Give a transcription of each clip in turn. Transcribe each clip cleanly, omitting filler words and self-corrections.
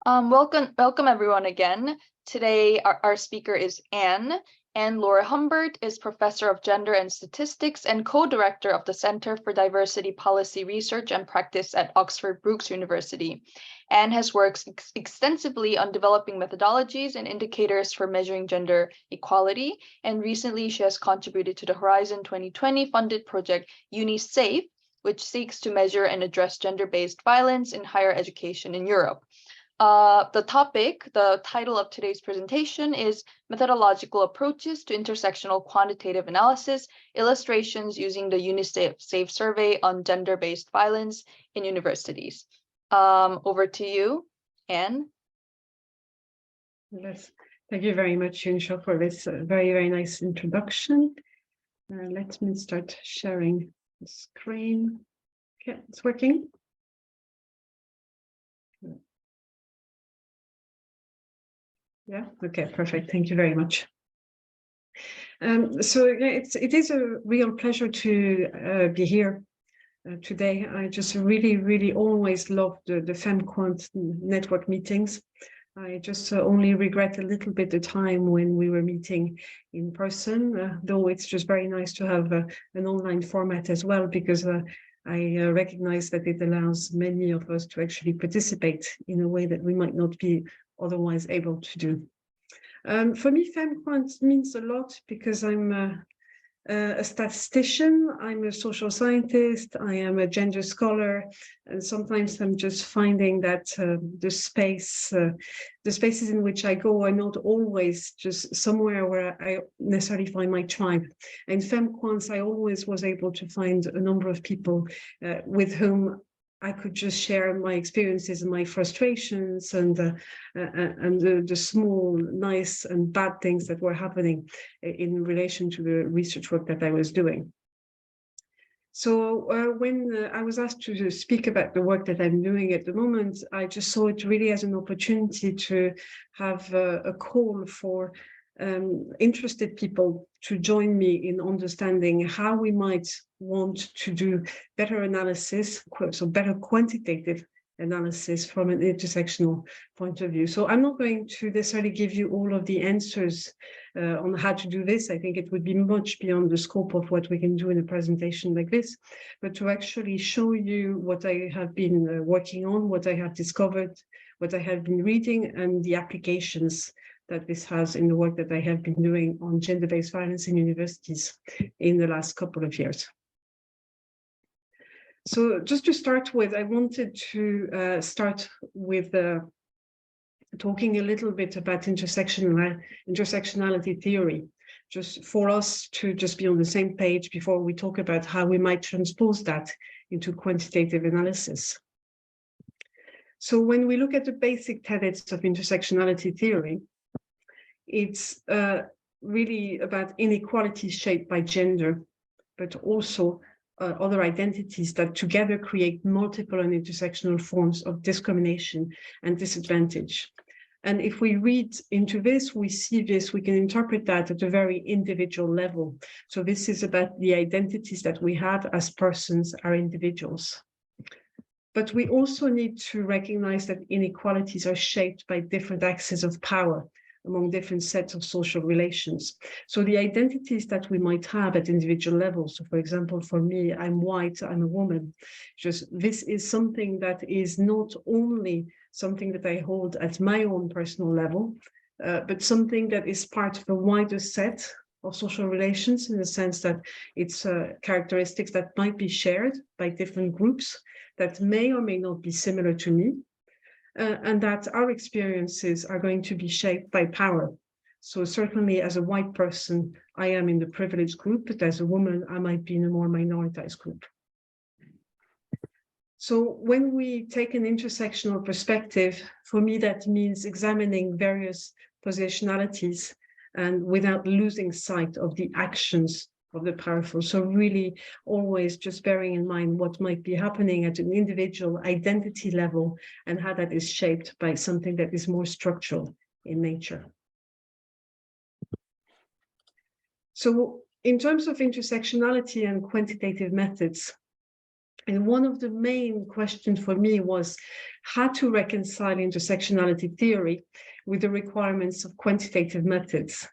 Welcome everyone again. Today, our speaker is Anne. Anne Laure Humbert is Professor of Gender and Statistics and co-director of the Center for Diversity Policy Research and Practice at Oxford Brookes University. Anne has worked extensively on developing methodologies and indicators for measuring gender equality, and recently she has contributed to the Horizon 2020 funded project UniSAFE, which seeks to measure and address gender-based violence in higher education in Europe. The title of today's presentation is Methodological Approaches to Intersectional Quantitative Analysis, Illustrations using the UniSAFE Survey on Gender-Based Violence in Universities. Over to you, Anne. Yes, thank you very much, UniSAFE, for this very, very nice introduction. Let me start sharing the screen. Okay, it's working. Yeah, okay, perfect. Thank you very much. So it is a real pleasure to be here today. I just really always loved the FemQuant network meetings. I just only regret a little bit the time when we were meeting in person, though it's just very nice to have an online format as well, because I recognize that it allows many of us to actually participate in a way that we might not be otherwise able to do. For me, FemQuant means a lot because I'm a statistician, I'm a social scientist, I am a gender scholar, and sometimes I'm just finding that the spaces in which I go are not always just somewhere where I necessarily find my tribe. In FemQuant, I always was able to find a number of people with whom I could just share my experiences and my frustrations and the small, nice and bad things that were happening in relation to the research work that I was doing. So when I was asked to speak about the work that I'm doing at the moment, I just saw it really as an opportunity to have a call for interested people to join me in understanding how we might want to do better analysis, so better quantitative analysis from an intersectional point of view. So I'm not going to necessarily give you all of the answers on how to do this. I think it would be much beyond the scope of what we can do in a presentation like this, but to actually show you what I have been working on, what I have discovered, what I have been reading, and the applications that this has in the work that I have been doing on gender-based violence in universities in the last couple of years. So just to start with, I wanted to start with talking a little bit about intersectionality theory, just for us to just be on the same page before we talk about how we might transpose that into quantitative analysis. So when we look at the basic tenets of intersectionality theory, it's really about inequalities shaped by gender, but also other identities that together create multiple and intersectional forms of discrimination and disadvantage. And if we read into this, we see this, we can interpret that at a very individual level. So this is about the identities that we have as persons, our individuals. But we also need to recognize that inequalities are shaped by different axes of power among different sets of social relations. So the identities that we might have at individual levels, so for example, for me, I'm white, I'm a woman, just this is something that is not only something that I hold at my own personal level, but something that is part of a wider set of social relations, in the sense that it's characteristics that might be shared by different groups that may or may not be similar to me, and that our experiences are going to be shaped by power. So certainly as a white person, I am in the privileged group, but as a woman, I might be in a more minoritized group. So when we take an intersectional perspective, for me, that means examining various positionalities and without losing sight of the actions of the powerful. So really always just bearing in mind what might be happening at an individual identity level and how that is shaped by something that is more structural in nature. So in terms of intersectionality and quantitative methods, And one of the main questions for me was how to reconcile intersectionality theory with the requirements of quantitative methods.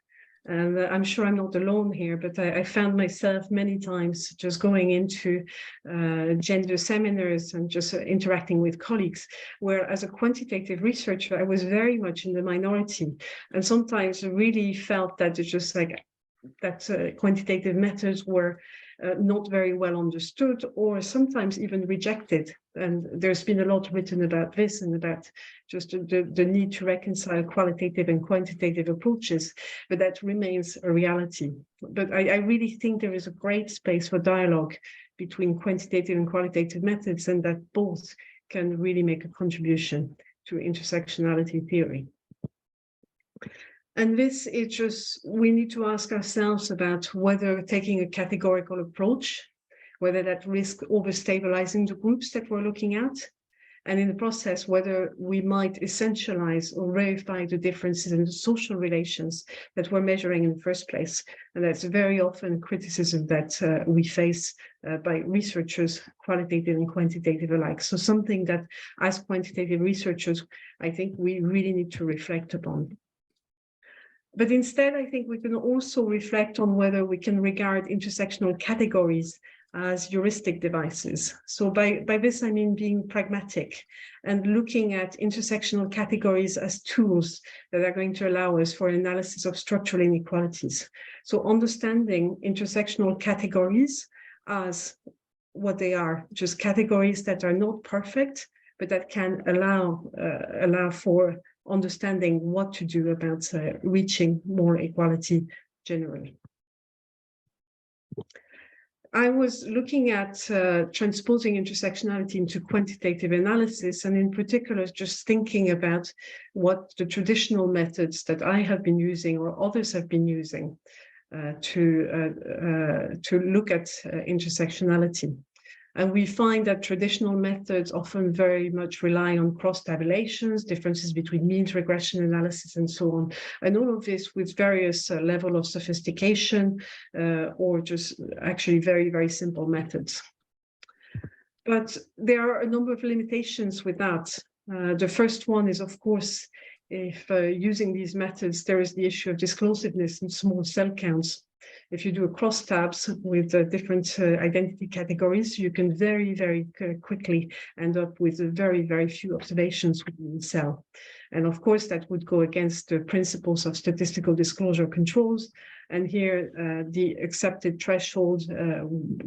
And I'm sure I'm not alone here, but I found myself many times just going into gender seminars and just interacting with colleagues, where as a quantitative researcher, I was very much in the minority, and sometimes really felt that it's just like that quantitative methods were not very well understood, or sometimes even rejected. And there's been a lot written about this and about just the need to reconcile qualitative and quantitative approaches, but that remains a reality. But I really think there is a great space for dialogue between quantitative and qualitative methods, and that both can really make a contribution to intersectionality theory. And this is just, we need to ask ourselves about whether taking a categorical approach, whether that risks overstabilizing the groups that we're looking at, and in the process, whether we might essentialize or verify the differences in the social relations that we're measuring in the first place. And that's very often criticism that we face by researchers, qualitative and quantitative alike. So something that as quantitative researchers, I think we really need to reflect upon. But instead, I think we can also reflect on whether we can regard intersectional categories as heuristic devices. So by this, I mean being pragmatic and looking at intersectional categories as tools that are going to allow us for analysis of structural inequalities. So understanding intersectional categories as what they are, just categories that are not perfect, but that can allow for understanding what to do about reaching more equality generally. I was looking at transposing intersectionality into quantitative analysis, and in particular, just thinking about what the traditional methods that I have been using or others have been using to look at intersectionality. And we find that traditional methods often very much rely on cross-tabulations, differences between means regression analysis, and so on. And all of this with various level of sophistication or just actually very, very simple methods. But there are a number of limitations with that. The first one is, of course, if using these methods, there is the issue of disclosiveness and small cell counts. If you do a crosstabs with different identity categories, you can very, very quickly end up with very, very few observations within the cell. And of course, that would go against the principles of statistical disclosure controls. And here, the accepted threshold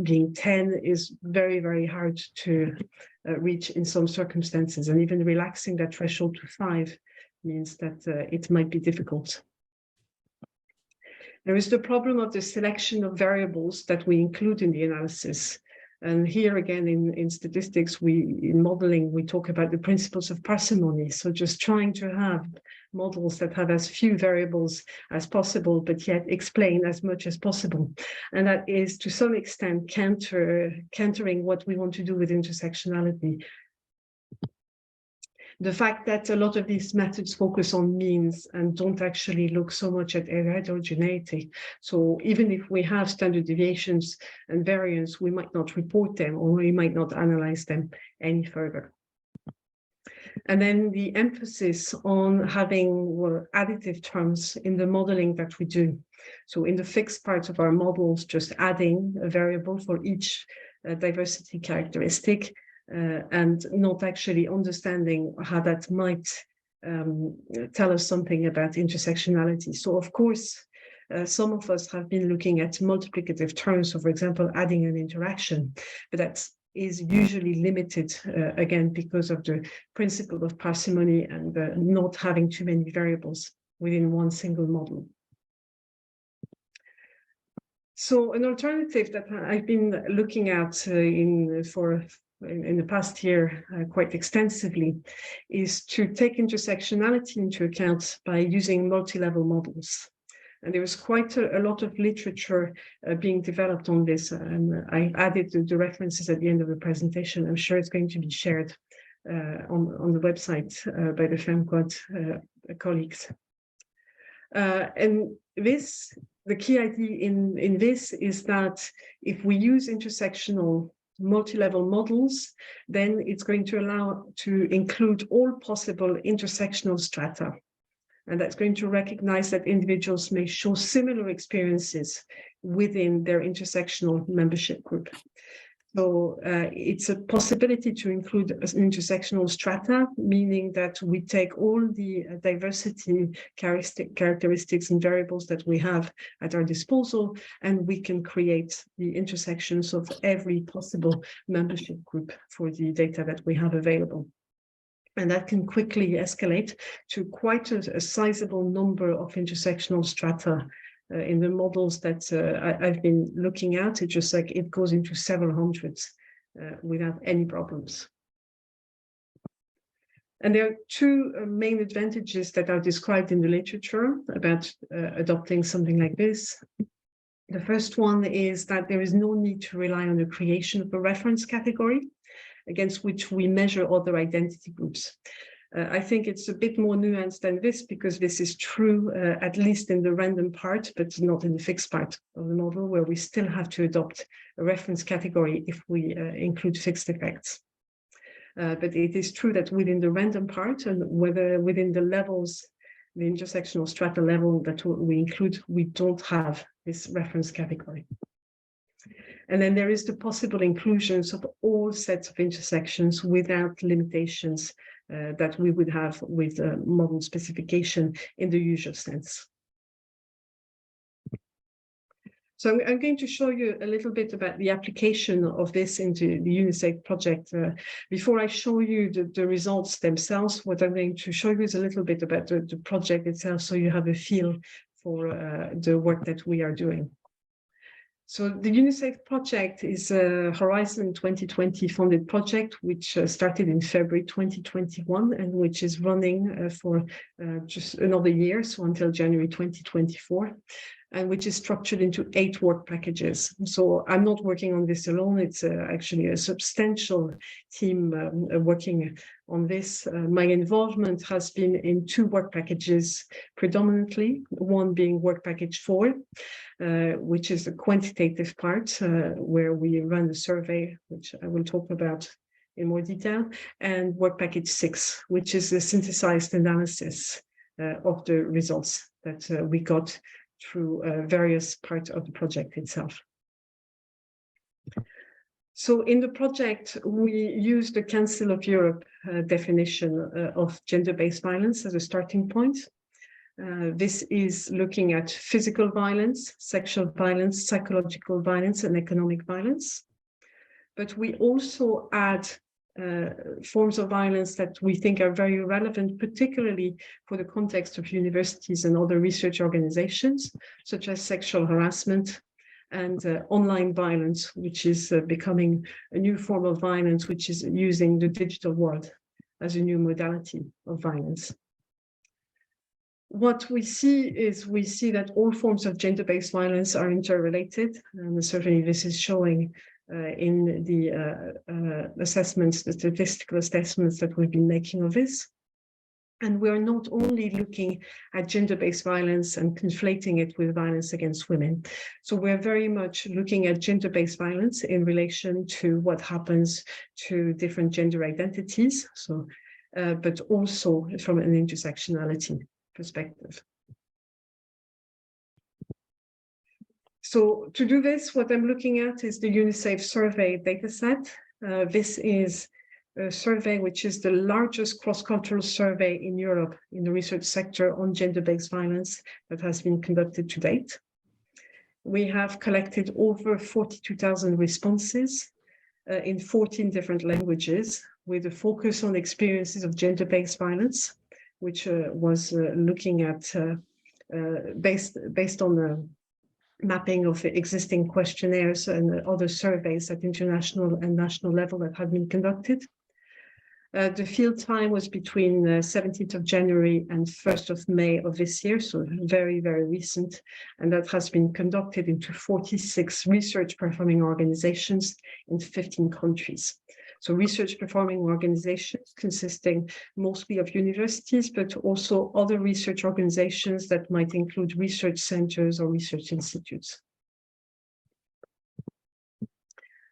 being 10 is very, very hard to reach in some circumstances. And even relaxing that threshold to 5 means that it might be difficult. There is the problem of the selection of variables that we include in the analysis. And here again, in statistics, in modeling, we talk about the principles of parsimony. So just trying to have models that have as few variables as possible, but yet explain as much as possible. And that is to some extent countering what we want to do with intersectionality. The fact that a lot of these methods focus on means and don't actually look so much at heterogeneity. So even if we have standard deviations and variance, we might not report them or we might not analyze them any further. And then the emphasis on having additive terms in the modeling that we do. So in the fixed parts of our models, just adding a variable for each diversity characteristic, and not actually understanding how that might tell us something about intersectionality. So of course, some of us have been looking at multiplicative terms, so for example, adding an interaction, but that is usually limited, again, because of the principle of parsimony and not having too many variables within one single model. So an alternative that I've been looking at in the past year quite extensively is to take intersectionality into account by using multi-level models. And there was quite a lot of literature being developed on this, and I added the references at the end of the presentation. I'm sure it's going to be shared on the website by the FemQuant colleagues. And the key idea in this is that if we use intersectional multi-level models, then it's going to allow to include all possible intersectional strata. And that's going to recognize that individuals may show similar experiences within their intersectional membership group. So it's a possibility to include an intersectional strata, meaning that we take all the diversity characteristics and variables that we have at our disposal, and we can create the intersections of every possible membership group for the data that we have available. And that can quickly escalate to quite a sizable number of intersectional strata. In the models that I've been looking at, it's just like it goes into several hundreds without any problems. And there are two main advantages that are described in the literature about adopting something like this. The first one is that there is no need to rely on the creation of a reference category against which we measure other identity groups. I think it's a bit more nuanced than this, because this is true, at least in the random part, but not in the fixed part of the model, where we still have to adopt a reference category if we include fixed effects. But it is true that within the random part, and whether within the levels, the intersectional strata level that we include, we don't have this reference category. And then there is the possible inclusions of all sets of intersections without limitations that we would have with model specification in the usual sense. So I'm going to show you a little bit about the application of this into the UniSAFE project. Before I show you the results themselves, what I'm going to show you is a little bit about the project itself, so you have a feel for the work that we are doing. So the UniSAFE project is a Horizon 2020 funded project, which started in February 2021 and which is running for just another year, so until January 2024, and which is structured into 8 work packages. So I'm not working on this alone. It's actually a substantial team working on this. My involvement has been in 2 work packages predominantly, one being work package 4, which is the quantitative part, where we run a survey, which I will talk about in more detail, and work package 6, which is the synthesized analysis of the results that we got through various parts of the project itself. So in the project, we use the Council of Europe definition of gender-based violence as a starting point. This is looking at physical violence, sexual violence, psychological violence, and economic violence. But we also add forms of violence that we think are very relevant, particularly for the context of universities and other research organizations, such as sexual harassment and online violence, which is becoming a new form of violence, which is using the digital world as a new modality of violence. What we see is that all forms of gender-based violence are interrelated, and certainly this is showing in the assessments, the statistical assessments that we've been making of this. And we're not only looking at gender-based violence and conflating it with violence against women. So we're very much looking at gender-based violence in relation to what happens to different gender identities, so, but also from an intersectionality perspective. So to do this, what I'm looking at is the UniSAFE survey dataset. This is a survey which is the largest cross-cultural survey in Europe in the research sector on gender-based violence that has been conducted to date. We have collected over 42,000 responses in 14 different languages, with a focus on experiences of gender-based violence, which was looking at based on the mapping of existing questionnaires and other surveys at international and national level that had been conducted. The field time was between 17th of January and 1st of May of this year, so very, very recent, and that has been conducted into 46 research performing organizations in 15 countries. So research performing organizations consisting mostly of universities, but also other research organizations that might include research centers or research institutes.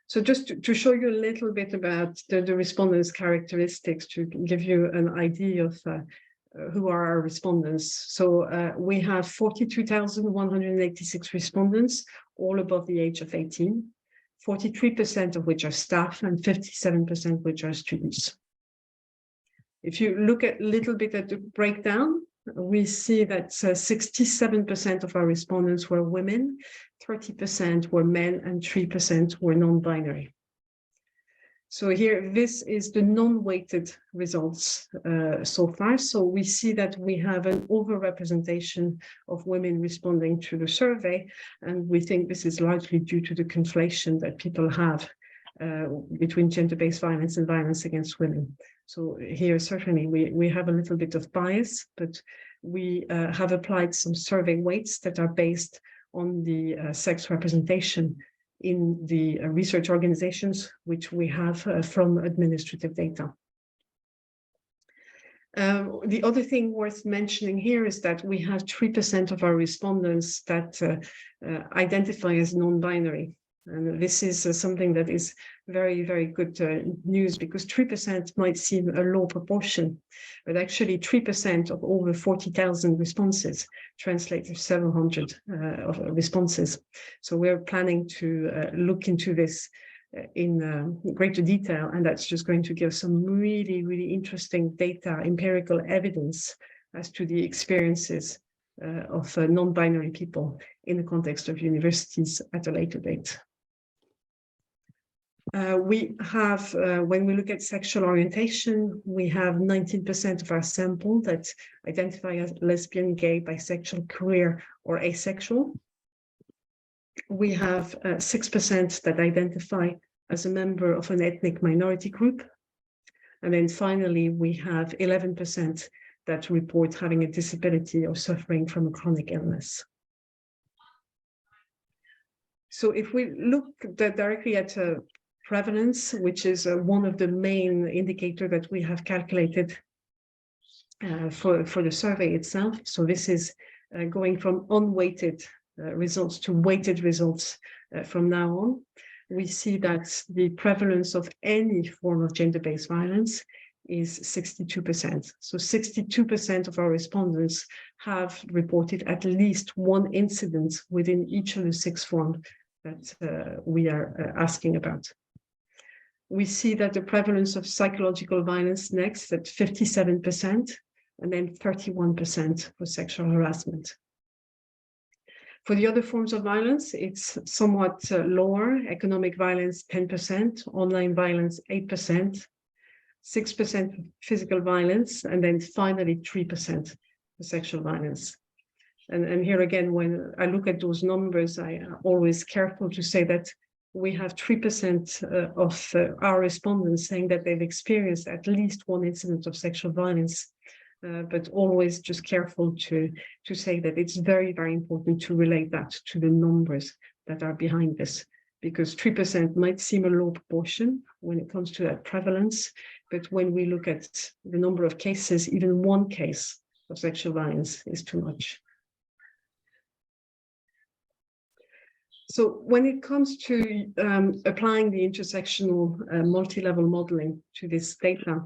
So just to show you a little bit about the respondents' characteristics, to give you an idea of who are our respondents. So we have 42,186 respondents, all above the age of 18, 43% of which are staff and 57% which are students. If you look a little bit at the breakdown, we see that 67% of our respondents were women, 30% were men, and 3% were non-binary. So here, this is the non-weighted results so far. So we see that we have an overrepresentation of women responding to the survey, and we think this is largely due to the conflation that people have between gender-based violence and violence against women. So here, certainly, we have a little bit of bias, but we have applied some survey weights that are based on the sex representation in the research organizations, which we have from administrative data. The other thing worth mentioning here is that we have 3% of our respondents that identify as non-binary. And this is something that is very, very good news, because 3% might seem a low proportion, but actually 3% of over 40,000 responses translate to several hundred of responses. So we're planning to look into this in greater detail, and that's just going to give some really, really interesting data, empirical evidence as to the experiences of non-binary people in the context of universities at a later date. We have, when we look at sexual orientation, we have 19% of our sample that identify as lesbian, gay, bisexual, queer, or asexual. We have 6% that identify as a member of an ethnic minority group. And then finally, we have 11% that report having a disability or suffering from a chronic illness. So if we look directly at prevalence, which is one of the main indicators that we have calculated for the survey itself. So this is going from unweighted results to weighted results from now on. We see that the prevalence of any form of gender-based violence is 62%. So 62% of our respondents have reported at least one incident within each of the 6 forms that we are asking about. We see that the prevalence of psychological violence next at 57%, and then 31% for sexual harassment. For the other forms of violence, it's somewhat lower. Economic violence, 10%, online violence, 8%, 6% physical violence, and then finally 3% for sexual violence. And here again, when I look at those numbers, I am always careful to say that we have 3% of our respondents saying that they've experienced at least one incident of sexual violence, but always just careful to say that it's very, very important to relate that to the numbers that are behind this, because 3% might seem a low proportion when it comes to that prevalence, but when we look at the number of cases, even one case of sexual violence is too much. So when it comes to applying the intersectional multi-level modeling to this data,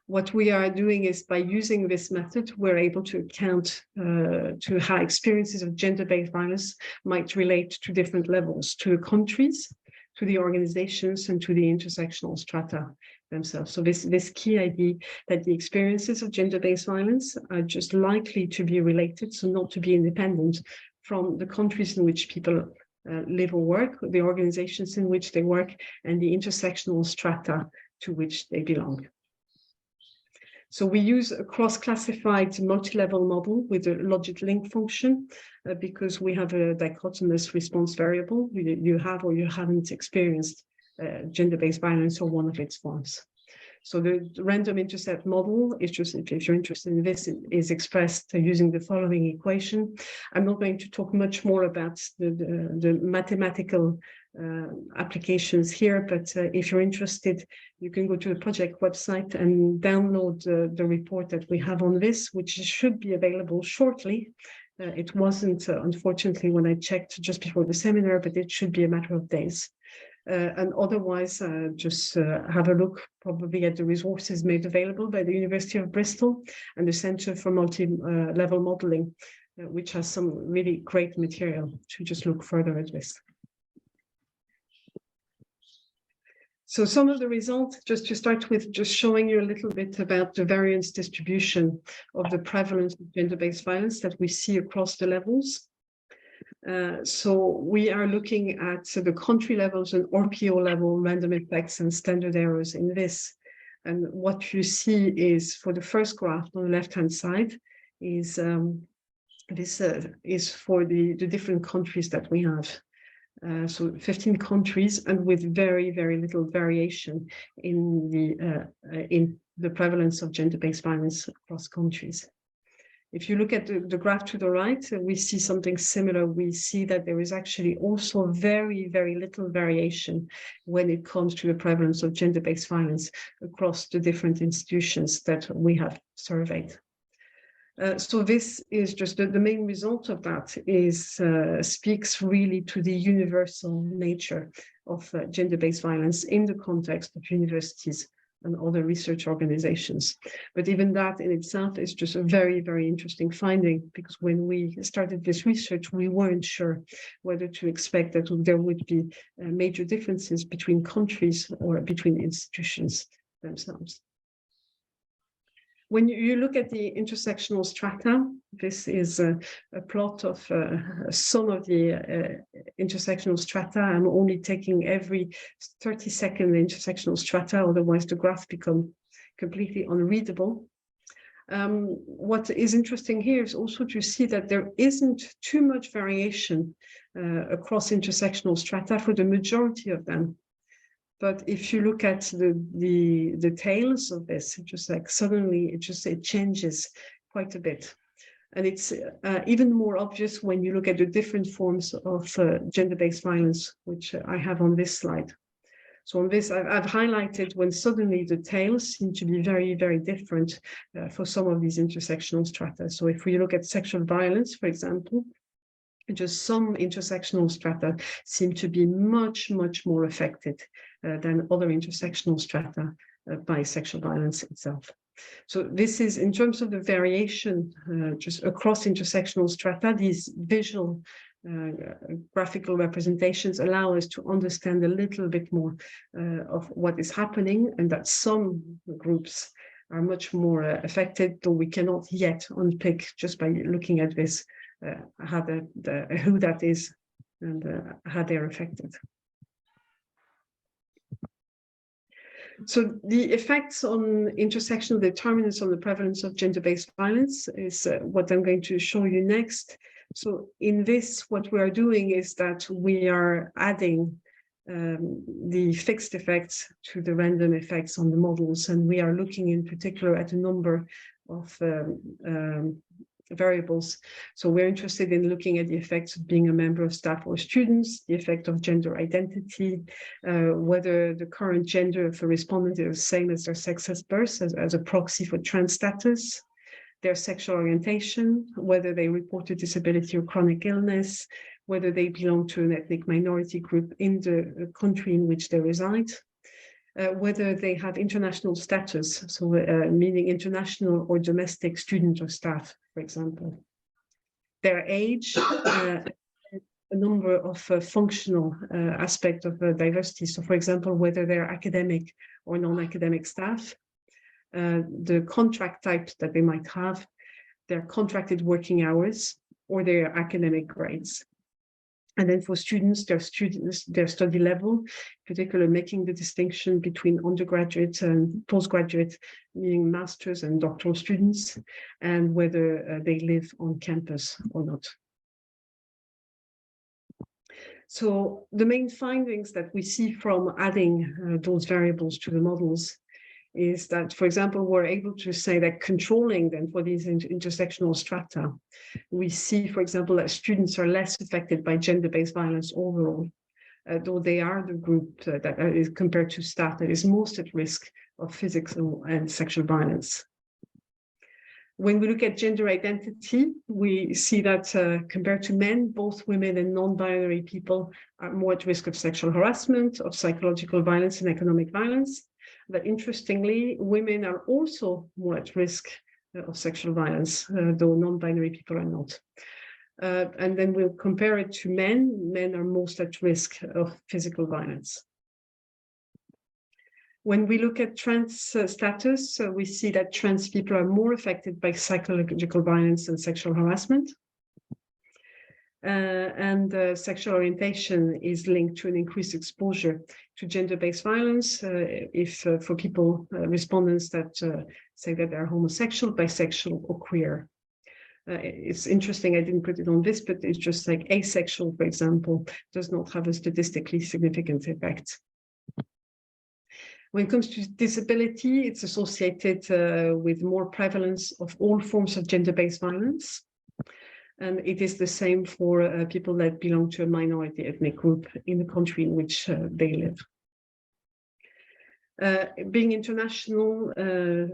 what we are doing is, by using this method, we're able to account to how experiences of gender-based violence might relate to different levels, to the countries, to the organizations, and to the intersectional strata themselves. So this key idea that the experiences of gender-based violence are just likely to be related, so not to be independent from the countries in which people live or work, the organizations in which they work, and the intersectional strata to which they belong. So we use a cross-classified multi-level model with a logit link function because we have a dichotomous response variable. You have or you haven't experienced gender-based violence or one of its forms. So the random intercept model is just, if you're interested in this, is expressed using the following equation. I'm not going to talk much more about the mathematical applications here, but if you're interested, you can go to the project website and download the report that we have on this, which should be available shortly. It wasn't, unfortunately, when I checked just before the seminar, but it should be a matter of days. And otherwise, just have a look probably at the resources made available by the University of Bristol and the Centre for Multi-Level Modelling, which has some really great material to just look further at this. So some of the results, just to start with, just showing you a little bit about the variance distribution of the prevalence of gender-based violence that we see across the levels. So we are looking at the country levels and RPO level random effects and standard errors in this. And what you see is, for the first graph on the left-hand side, is this is for the different countries that we have. So 15 countries, and with very, very little variation in the prevalence of gender-based violence across countries. If you look at the graph to the right, we see something similar. We see that there is actually also very, very little variation when it comes to the prevalence of gender-based violence across the different institutions that we have surveyed. So this is just the main result of that is speaks really to the universal nature of gender-based violence in the context of universities and other research organizations. But even that in itself is just a very, very interesting finding, because when we started this research, we weren't sure whether to expect that there would be major differences between countries or between institutions themselves. When you look at the intersectional strata, this is a plot of some of the intersectional strata. I'm only taking every 30-second intersectional strata, otherwise the graph becomes completely unreadable. What is interesting here is also to see that there isn't too much variation across intersectional strata for the majority of them. But if you look at the tails of this, just like suddenly it changes quite a bit. And it's even more obvious when you look at the different forms of gender-based violence, which I have on this slide. So on this, I've highlighted when suddenly the tails seem to be very, very different for some of these intersectional strata. So if we look at sexual violence, for example, just some intersectional strata seem to be much, much more affected than other intersectional strata by sexual violence itself. So this is, in terms of the variation, just across intersectional strata, these visual graphical representations allow us to understand a little bit more of what is happening, and that some groups are much more affected, though we cannot yet unpick just by looking at this who that is and how they're affected. So the effects on intersectional determinants on the prevalence of gender-based violence is what I'm going to show you next. So in this, what we are doing is that we are adding the fixed effects to the random effects on the models, and we are looking in particular at a number of variables. So we're interested in looking at the effects of being a member of staff or students, the effect of gender identity, whether the current gender of the respondent is the same as their sex at birth as a proxy for trans status, their sexual orientation, whether they report a disability or chronic illness, whether they belong to an ethnic minority group in the country in which they reside, whether they have international status, so meaning international or domestic student or staff, for example, their age, a number of functional aspects of diversity. So, for example, whether they're academic or non-academic staff, the contract type that they might have, their contracted working hours, or their academic grades. And then for students, their study level, particularly making the distinction between undergraduate and postgraduate, meaning masters and doctoral students, and whether they live on campus or not. So the main findings that we see from adding those variables to the models is that, for example, we're able to say that controlling then for these intersectional strata, we see, for example, that students are less affected by gender-based violence overall, though they are the group that is compared to staff that is most at risk of physical and sexual violence. When we look at gender identity, we see that compared to men, both women and non-binary people are more at risk of sexual harassment, of psychological violence and economic violence. But interestingly, women are also more at risk of sexual violence, though non-binary people are not. And then we'll compare it to men. Men are most at risk of physical violence. When we look at trans status, we see that trans people are more affected by psychological violence and sexual harassment. Sexual orientation is linked to an increased exposure to gender-based violence for people, respondents that say that they're homosexual, bisexual, or queer. It's interesting, I didn't put it on this, but it's just like asexual, for example, does not have a statistically significant effect. When it comes to disability, it's associated with more prevalence of all forms of gender-based violence. And it is the same for people that belong to a minority ethnic group in the country in which they live. Being international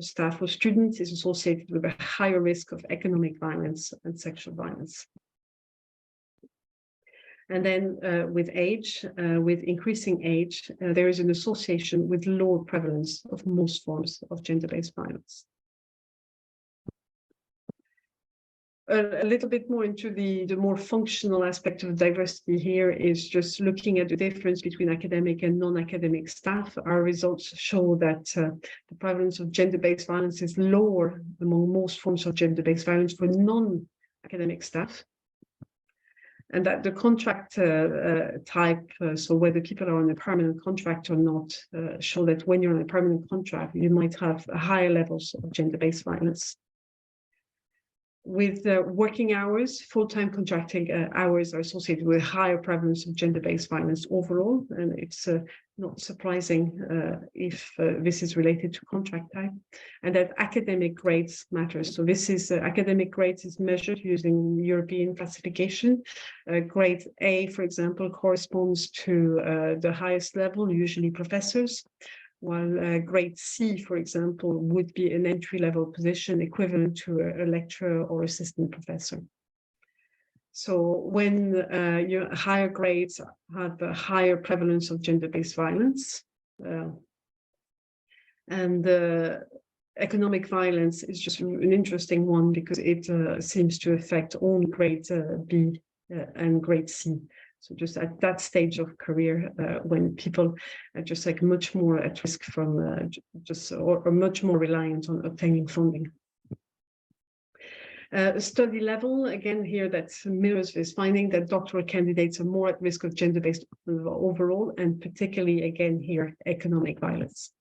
staff or students is associated with a higher risk of economic violence and sexual violence. And then with age, with increasing age, there is an association with lower prevalence of most forms of gender-based violence. A little bit more into the more functional aspect of diversity here is just looking at the difference between academic and non-academic staff. Our results show that the prevalence of gender-based violence is lower among most forms of gender-based violence for non-academic staff. And that the contract type, so whether people are on a permanent contract or not, show that when you're on a permanent contract, you might have higher levels of gender-based violence. With working hours, full-time contracting hours are associated with higher prevalence of gender-based violence overall, and it's not surprising if this is related to contract type, and that academic grades matter. So this is academic grades is measured using European classification. Grade A, for example, corresponds to the highest level, usually professors, while grade C, for example, would be an entry-level position equivalent to a lecturer or assistant professor. So when your higher grades have a higher prevalence of gender-based violence, and economic violence is just an interesting one because it seems to affect only grade B and grade C. So just at that stage of career, when people are just like much more at risk from or much more reliant on obtaining funding. Study level, again here that mirrors this finding that doctoral candidates are more at risk of gender-based overall, and particularly again here, economic violence.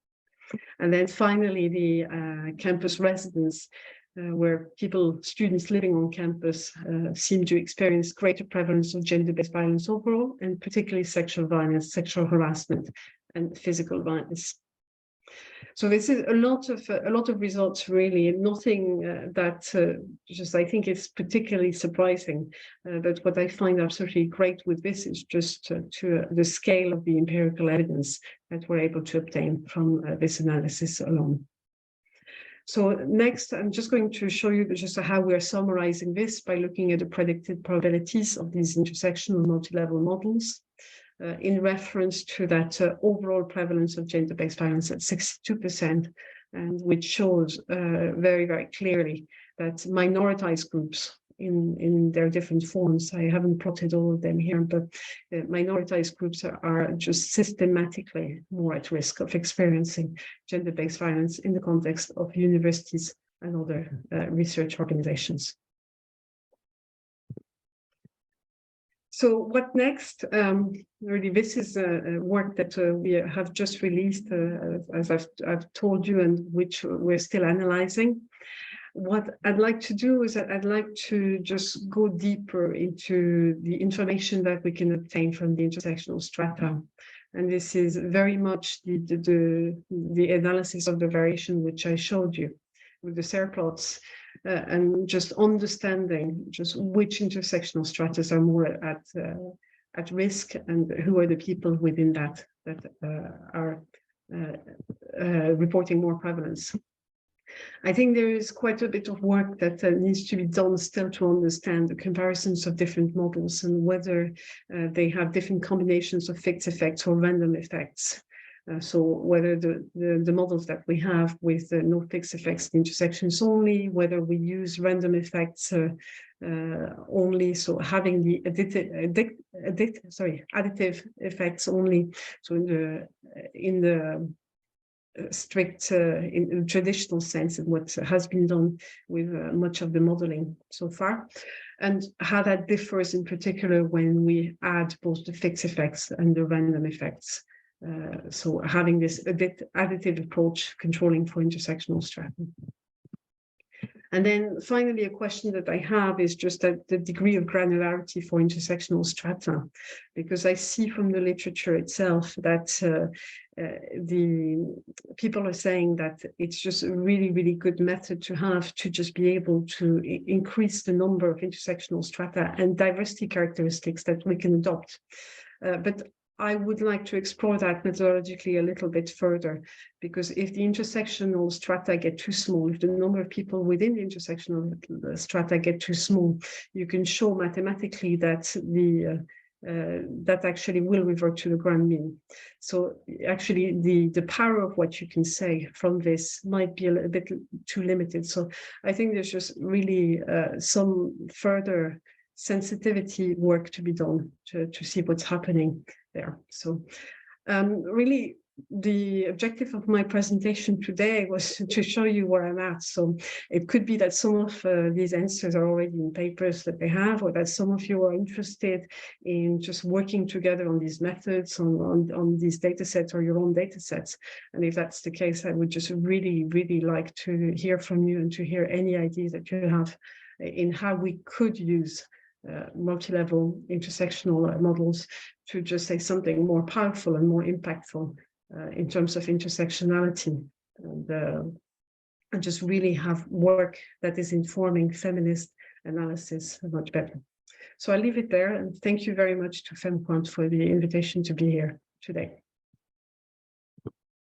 And then finally, the campus residence, where students living on campus seem to experience greater prevalence of gender-based violence overall, and particularly sexual violence, sexual harassment, and physical violence. So this is a lot of results, really, and nothing that just I think is particularly surprising. But what I find absolutely great with this is just to the scale of the empirical evidence that we're able to obtain from this analysis alone. So next, I'm just going to show you just how we are summarizing this by looking at the predicted probabilities of these intersectional multi-level models in reference to that overall prevalence of gender-based violence at 62%, and which shows very, very clearly that minoritized groups in their different forms, I haven't plotted all of them here, but minoritized groups are just systematically more at risk of experiencing gender-based violence in the context of universities and other research organizations. So what next? Really, this is work that we have just released, as I've told you, and which we're still analyzing. What I'd like to do is that I'd like to just go deeper into the information that we can obtain from the intersectional strata. And this is very much the analysis of the variation which I showed you with the SER plots, and just understanding just which intersectional stratas are more at risk and who are the people within that are reporting more prevalence. I think there is quite a bit of work that needs to be done still to understand the comparisons of different models and whether they have different combinations of fixed effects or random effects. So whether the models that we have with no fixed effects intersections only, whether we use random effects only, so having the additive effects only. So in the strict, in the traditional sense of what has been done with much of the modeling so far, and how that differs in particular when we add both the fixed effects and the random effects. So having this additive approach controlling for intersectional strata. And then finally, a question that I have is just at the degree of granularity for intersectional strata, because I see from the literature itself that the people are saying that it's just a really, really good method to have to just be able to increase the number of intersectional strata and diversity characteristics that we can adopt. But I would like to explore that methodologically a little bit further, because if the intersectional strata get too small, if the number of people within the intersectional strata get too small, you can show mathematically that that actually will revert to the grand mean. So actually the power of what you can say from this might be a little bit too limited. So I think there's just really some further sensitivity work to be done to see what's happening there. So really the objective of my presentation today was to show you where I'm at. So it could be that some of these answers are already in papers that they have, or that some of you are interested in just working together on these methods, on these data sets or your own data sets. And if that's the case, I would just really, really like to hear from you and to hear any ideas that you have in how we could use multi-level intersectional models to just say something more powerful and more impactful in terms of intersectionality, and just really have work that is informing feminist analysis much better. So I'll leave it there, and thank you very much to FemQuant for the invitation to be here today.